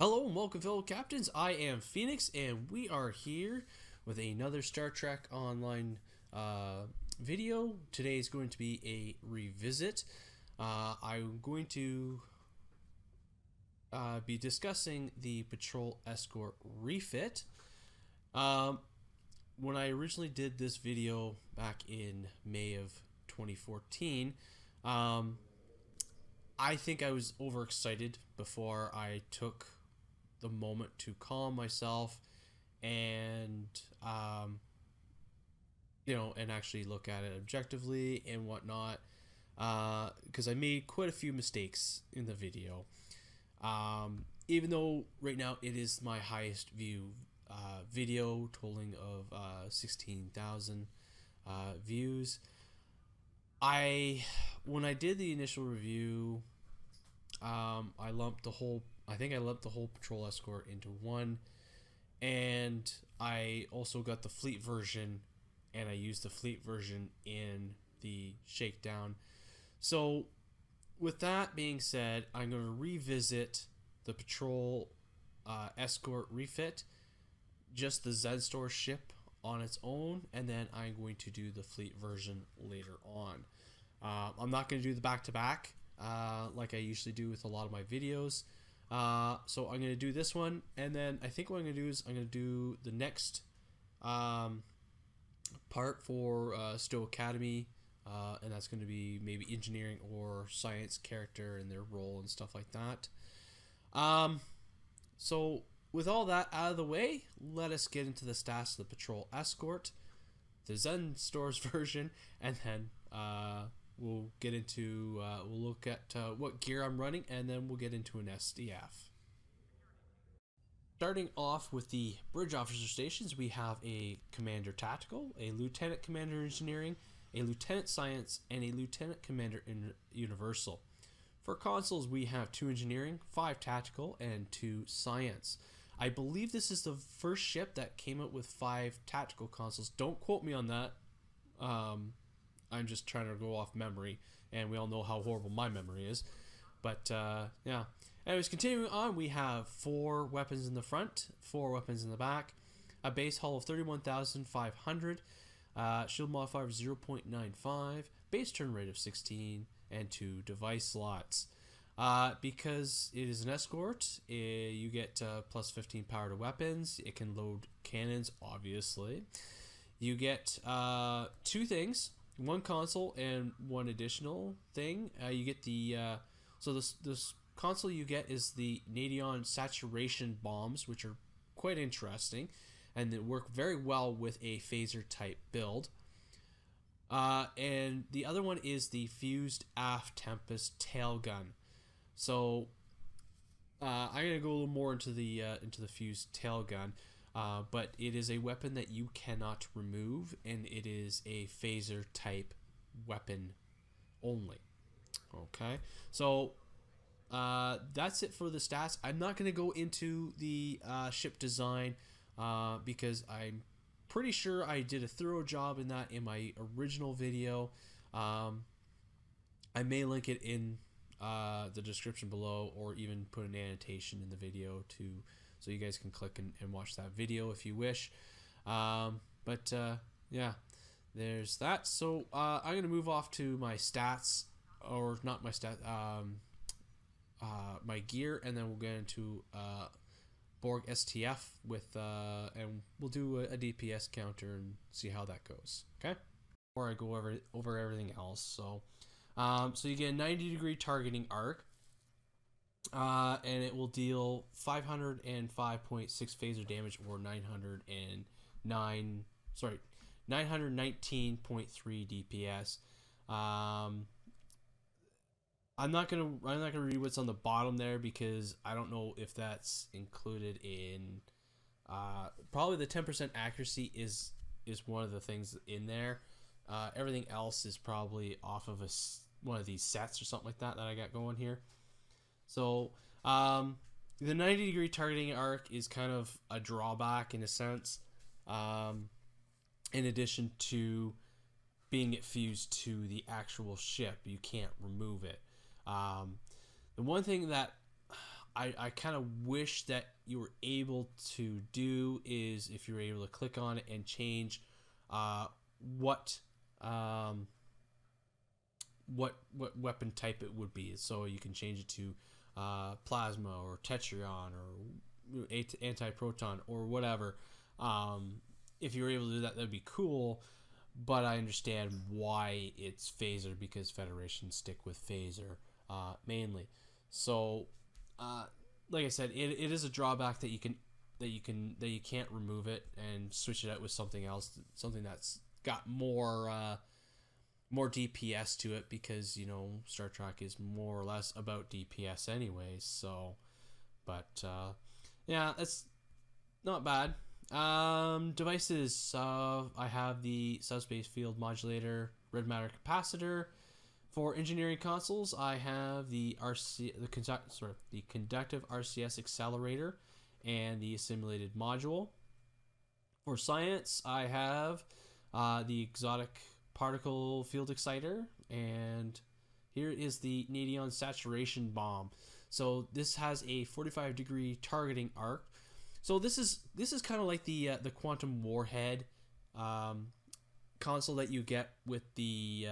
Hello and welcome, fellow captains. I am Phoenix, and we are here with another Star Trek Online video. Today is going to be a revisit. I'm going to be discussing the Patrol Escort Refit. When I originally did this video back in May of 2014, I think I was overexcited before I took the moment to calm myself and and actually look at it objectively and whatnot, because I made quite a few mistakes in the video, even though right now it is my highest view video, totaling of 16,000 views. When I did the initial review, I lumped the whole Patrol Escort into one, and I also got the fleet version, and I used the fleet version in the shakedown. So with that being said, I'm going to revisit the Patrol Escort Refit, just the Zenstore ship on its own, and then I'm going to do the fleet version later on. I'm not going to do the back-to-back like I usually do with a lot of my videos. So I'm going to do this one, and then I think what I'm going to do is I'm going to do the next part for STO Academy, and that's going to be maybe engineering or science character and their role and stuff like that. So with all that out of the way, let us get into the stats of the Patrol Escort, the Zenstore's version, and then we'll get into we'll look at what gear I'm running, and then we'll get into an STF. Starting off with the bridge officer stations, we have a commander tactical, a lieutenant commander engineering, a lieutenant science, and a lieutenant commander universal. For consoles, we have 2 engineering, 5 tactical, and 2 science. I believe this is the first ship that came out with 5 tactical consoles. Don't quote me on that. I'm just trying to go off memory, and we all know how horrible my memory is. But yeah. Anyways, continuing on, we have 4 weapons in the front, 4 weapons in the back, a base hull of 31,500, shield modifier of 0.95, base turn rate of 16, and 2 device slots. Because it is an escort, you get plus 15 power to weapons. It can load cannons, obviously. You get 2 things, 1 console and 1 additional thing. You get the so this console you get is the Nadion saturation bombs, which are quite interesting, and they work very well with a phaser type build. And the other one is the fused aft Tempest tail gun. So I'm gonna go a little more into the fused tail gun, but it is a weapon that you cannot remove, and it is a phaser type weapon only. Okay, so that's it for the stats. I'm not gonna go into the ship design because I'm pretty sure I did a thorough job in that in my original video. I may link it in the description below, or even put an annotation in the video so you guys can click and watch that video if you wish. But yeah, there's that. So I'm gonna move off to my stats, or not my stats, my gear, and then we'll get into Borg STF with and we'll do a DPS counter and see how that goes. Okay, before I go over everything else, so you get a 90-degree targeting arc, and it will deal 505.6 phaser damage, or 919.3 DPS. I'm not gonna read what's on the bottom there, because I don't know if that's included in probably the 10% accuracy is one of the things in there. Everything else is probably off of one of these sets or something like that I got going here. So the 90-degree targeting arc is kind of a drawback in a sense, in addition to being it fused to the actual ship. You can't remove it. The one thing that I kind of wish that you were able to do is if you were able to click on it and change what weapon type it would be. So you can change it to plasma or tetrion or anti-proton or whatever. If you were able to do that, that'd be cool. But I understand why it's phaser, because Federation stick with phaser mainly. So, like I said, it is a drawback that you can't remove it and switch it out with something else, something that's got more DPS to it, because Star Trek is more or less about DPS anyways. So, but yeah, that's not bad. Devices. I have the subspace field modulator, red matter capacitor. For engineering consoles, I have the conductive RCS accelerator and the assimilated module. For science, I have the exotic particle field exciter, and here is the Nadion saturation bomb. So this has a 45-degree targeting arc. So this is kind of like the quantum warhead console that you get with the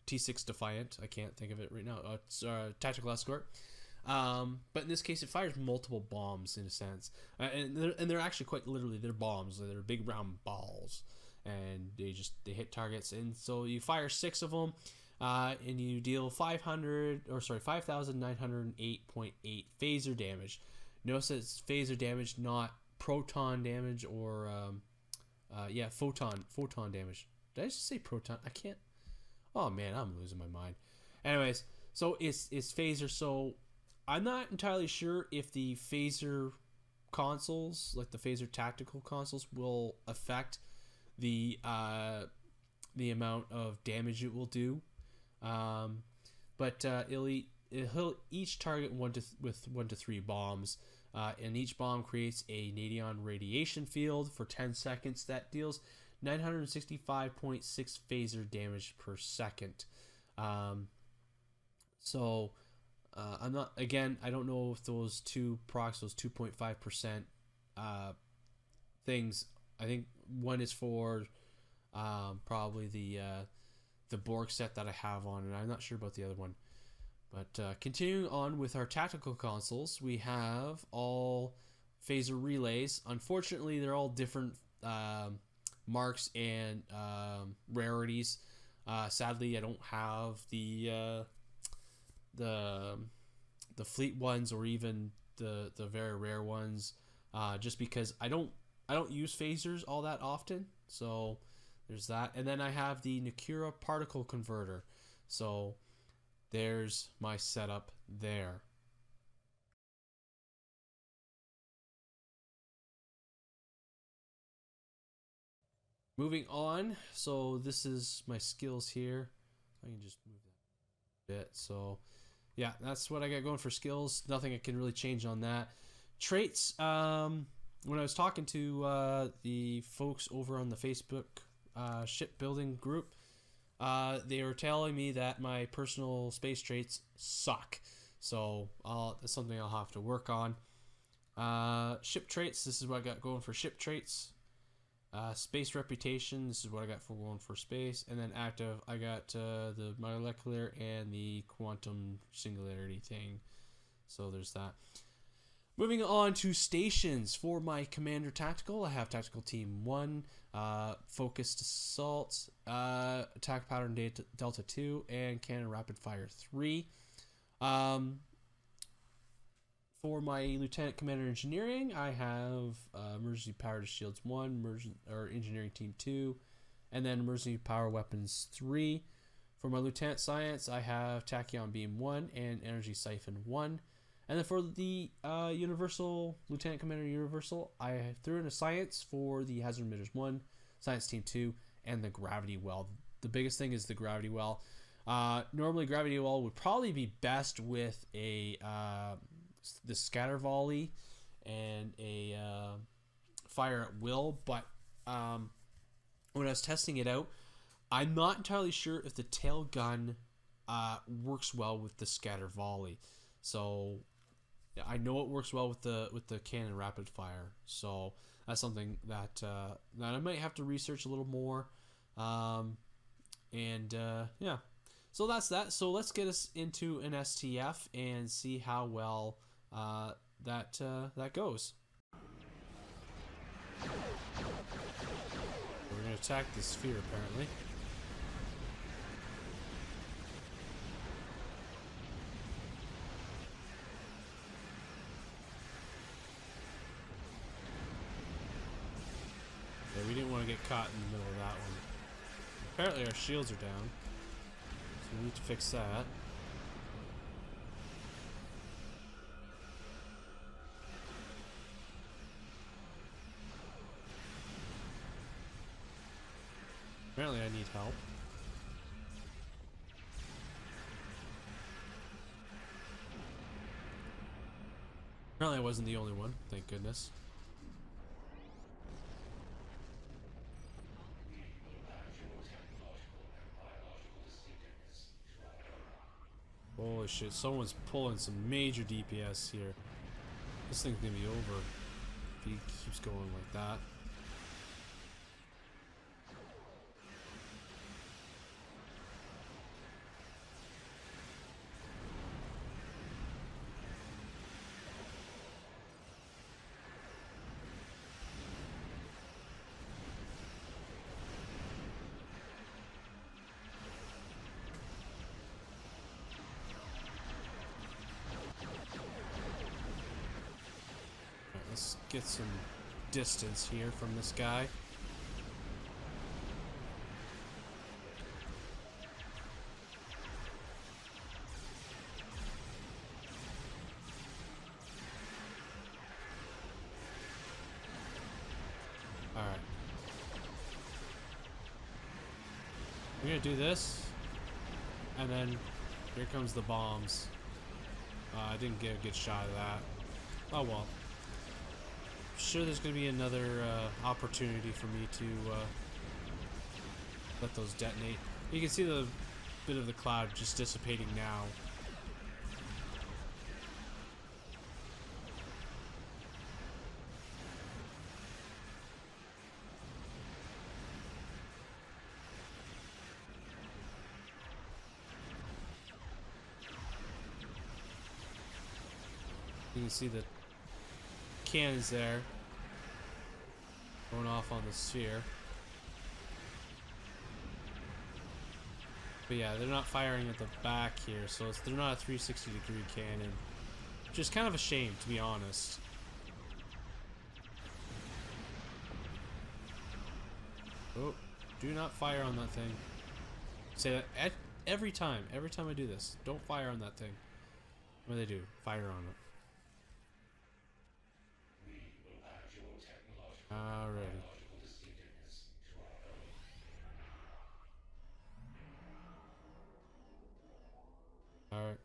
T6 Defiant. I can't think of it right now. It's Tactical Escort. But in this case, it fires multiple bombs in a sense, and they're actually quite literally, they're bombs. They're big round balls, and they hit targets. And so you fire 6 of them, and you deal 5,908.8 phaser damage. Notice it's phaser damage, not proton damage or photon damage. Did I just say proton? I can't. Oh man, I'm losing my mind. Anyways, so it's phaser. So I'm not entirely sure if the phaser consoles, like the phaser tactical consoles, will affect the amount of damage it will do. But he'll each target with 1 to 3 bombs, and each bomb creates a Nadion radiation field for 10 seconds that deals 965.6 phaser damage per second. So I'm not, again, I don't know if those two procs, those 2.5% things. I think one is for probably the Borg set that I have on, and I'm not sure about the other one. But continuing on with our tactical consoles, we have all phaser relays. Unfortunately, they're all different marks and rarities. Sadly, I don't have the fleet ones or even the very rare ones, just because I don't use phasers all that often. So there's that. And then I have the Nakura particle converter. So there's my setup there. Moving on, so this is my skills here. I can just move that a bit. So yeah, that's what I got going for skills. Nothing I can really change on that. Traits, when I was talking to the folks over on the Facebook shipbuilding group, they were telling me that my personal space traits suck. So that's something I'll have to work on. Ship traits, this is what I got going for ship traits. Space reputation, this is what I got for going for space. And then active, I got the molecular and the quantum singularity thing. So there's that. Moving on to stations. For my commander tactical, I have tactical team 1, focused assault, attack pattern delta 2, and cannon rapid fire 3. For my lieutenant commander engineering, I have emergency power to shields 1, engineering team 2, and then emergency power weapons 3. For my lieutenant science, I have tachyon beam 1 and energy siphon 1. And then for the universal lieutenant commander universal, I threw in a science for the hazard emitters 1, science team 2, and the gravity well. The biggest thing is the gravity well. Normally gravity well would probably be best with a the scatter volley and a fire at will, but when I was testing it out, I'm not entirely sure if the tail gun works well with the scatter volley. So Yeah, I know it works well with the cannon rapid fire, so that's something that that I might have to research a little more. And yeah, so that's that. So let's get us into an STF and see how well that goes. We're gonna attack the sphere apparently. Yeah, we didn't want to get caught in the middle of that one. Apparently our shields are down, so we need to fix that. Apparently I need help. Apparently I wasn't the only one, thank goodness. Holy shit, someone's pulling some major DPS here. This thing's gonna be over if he keeps going like that. Let's get some distance here from this guy. Alright. We're gonna do this, and then here comes the bombs. I didn't get a good shot of that. Oh well. Sure, there's going to be another opportunity for me to let those detonate. You can see the bit of the cloud just dissipating now. You can see the cannons there going off on the sphere. But yeah, they're not firing at the back here, so they're not a 360-degree cannon. Which is kind of a shame, to be honest. Oh, do not fire on that thing. Say that every time I do this. Don't fire on that thing. What do they do? Fire on it. Alrighty. Alright.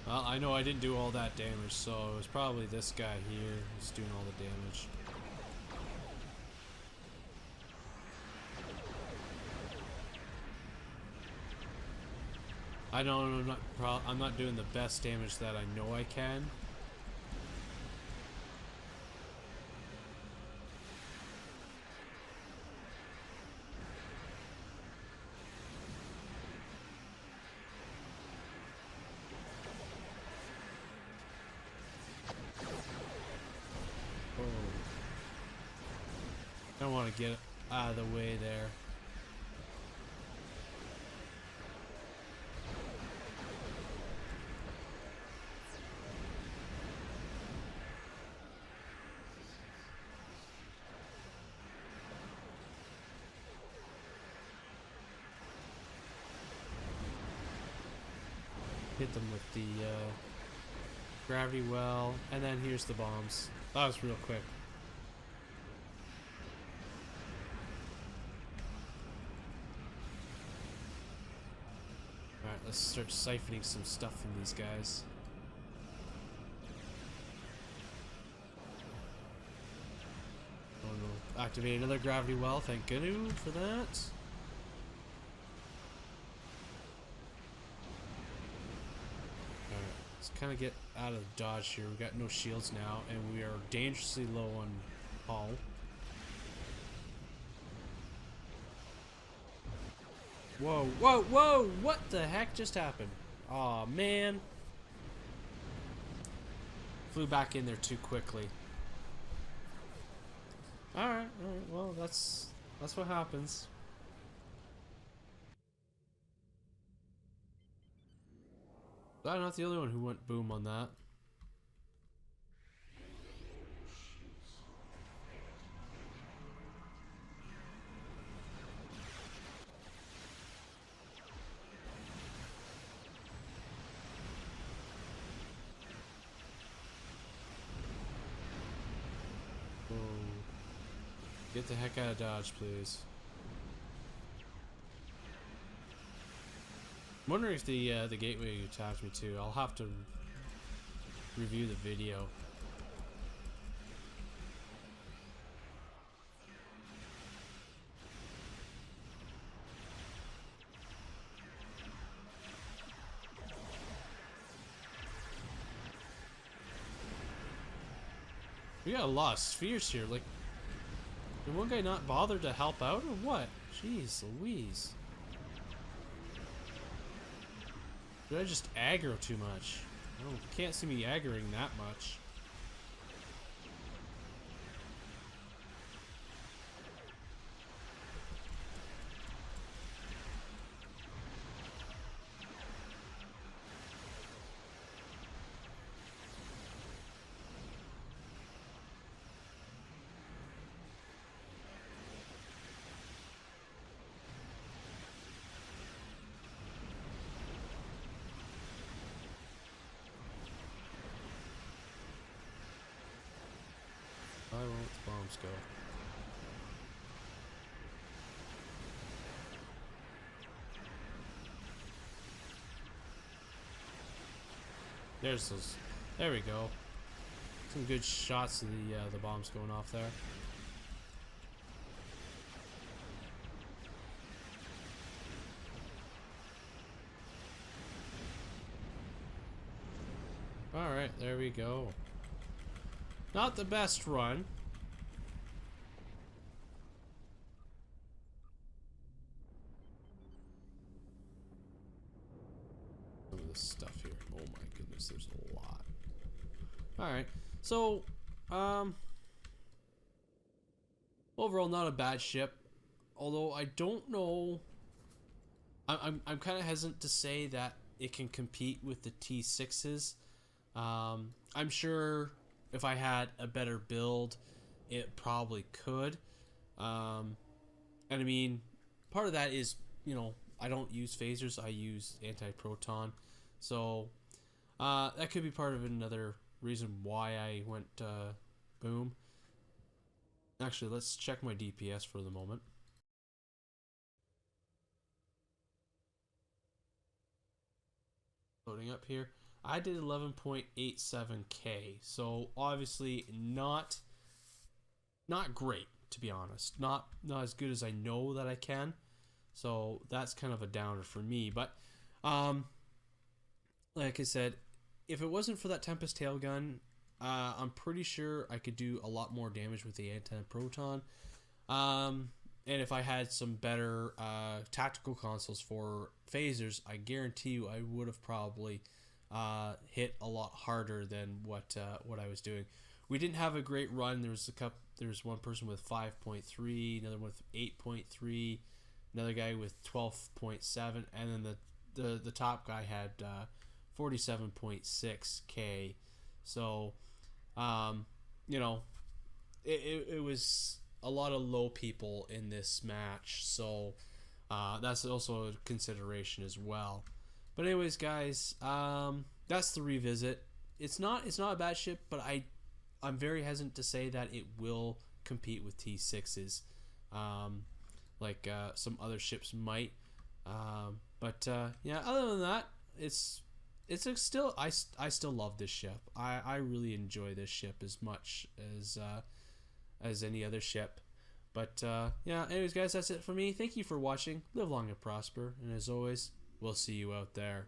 Well, I know I didn't do all that damage, so it was probably this guy here who's doing all the damage. I don't. I'm not doing the best damage that I know I can. Oh. I don't want to get out of the way there. Hit them with the gravity well, and then here's the bombs. That was real quick. Alright, let's start siphoning some stuff from these guys. Activate another gravity well. Thank goodness for that. Alright, let's kind of get out of dodge here. We got no shields now, and we are dangerously low on hull. Whoa, whoa, whoa! What the heck just happened? Aw, man. Flew back in there too quickly. Alright, well, that's what happens. I'm not the only one who went boom on that. Get the heck out of dodge, please. I'm wondering if the gateway you attached me to, I'll have to review the video. We got a lot of spheres here, like, did one guy not bother to help out or what? Jeez Louise. Did I just aggro too much? Oh, can't see me aggroing that much. Why won't the bombs go? There's those. There we go. Some good shots of the bombs going off there. All right, there we go. Not the best run. Some of this stuff here. Oh my goodness, there's a lot. Alright, so, overall not a bad ship. Although I don't know. I'm kind of hesitant to say that it can compete with the T6s. I'm sure if I had a better build, it probably could. And I mean, part of that is, you know, I don't use phasers, I use anti-proton. So, that could be part of another reason why I went boom. Actually, let's check my DPS for the moment. Loading up here. I did 11.87k, so obviously not great, to be honest. Not as good as I know that I can. So that's kind of a downer for me. But like I said, if it wasn't for that Tempest tail gun, I'm pretty sure I could do a lot more damage with the anti-proton. And if I had some better tactical consoles for phasers, I guarantee you I would have probably hit a lot harder than what I was doing. We didn't have a great run. There was one person with 5.3, another one with 8.3, another guy with 12.7, and then the top guy had 47.6k. So you know, it was a lot of low people in this match, so that's also a consideration as well. But anyways, guys, that's the revisit. It's not a bad ship, but I'm very hesitant to say that it will compete with T6s, like some other ships might. But yeah, other than that, it's still I still love this ship. I really enjoy this ship as much as any other ship. But yeah, anyways, guys, that's it for me. Thank you for watching. Live long and prosper. And as always, we'll see you out there.